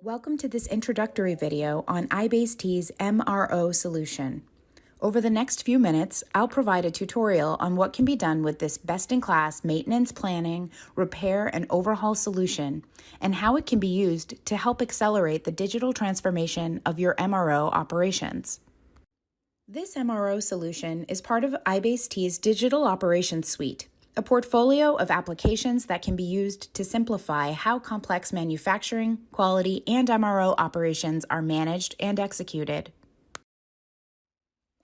Welcome to this introductory video on iBASEt's MRO solution. Over the next few minutes, I'll provide a tutorial on what can be done with this best-in-class maintenance planning, repair, and overhaul solution, and how it can be used to help accelerate the digital transformation of your MRO operations. This MRO solution is part of iBASEt's Digital Operations Suite, a portfolio of applications that can be used to simplify how complex manufacturing, quality, and MRO operations are managed and executed.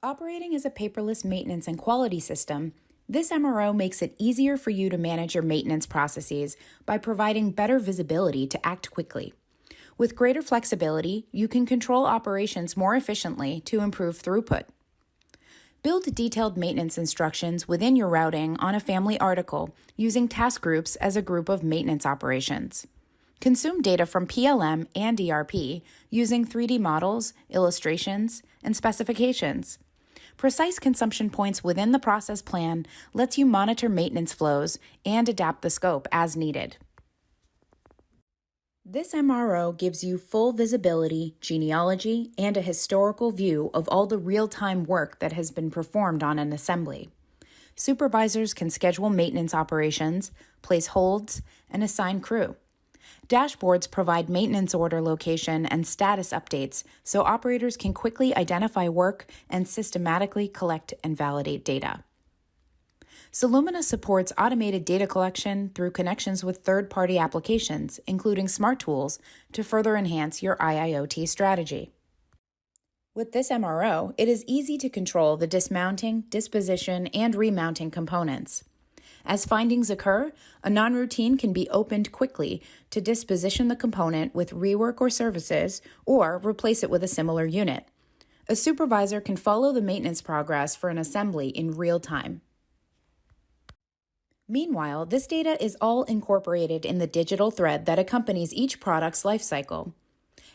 Operating as a paperless maintenance and quality system, this MRO makes it easier for you to manage your maintenance processes by providing better visibility to act quickly. With greater flexibility, you can control operations more efficiently to improve throughput. Build detailed maintenance instructions within your routing on a family article using task groups as a group of maintenance operations. Consume data from PLM and ERP using 3D models, illustrations, and specifications. Precise consumption points within the process plan lets you monitor maintenance flows and adapt the scope as needed. This MRO gives you full visibility, genealogy, and a historical view of all the real-time work that has been performed on an assembly. Supervisors can schedule maintenance operations, place holds, and assign crew. Dashboards provide maintenance order location and status updates so operators can quickly identify work and systematically collect and validate data. Solumina supports automated data collection through connections with third-party applications, including smart tools, to further enhance your IIoT strategy. With this MRO, it is easy to control the dismounting, disposition, and remounting components. As findings occur, a non-routine can be opened quickly to disposition the component with rework or services, or replace it with a similar unit. A supervisor can follow the maintenance progress for an assembly in real time. Meanwhile, this data is all incorporated in the digital thread that accompanies each product's lifecycle.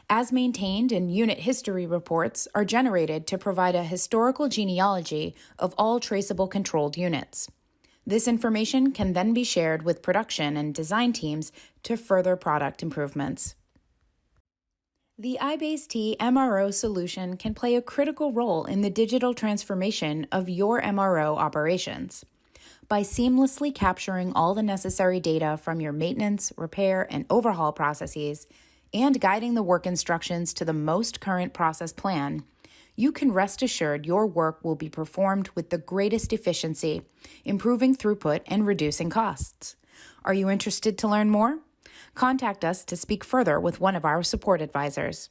As maintained, and unit history reports are generated to provide a historical genealogy of all traceable controlled units. This information can then be shared with production and design teams to further product improvements. The iBASE-t MRO solution can play a critical role in the digital transformation of your MRO operations. By seamlessly capturing all the necessary data from your maintenance, repair, and overhaul processes, and guiding the work instructions to the most current process plan, you can rest assured your work will be performed with the greatest efficiency, improving throughput and reducing costs. Are you interested to learn more? Contact us to speak further with one of our support advisors.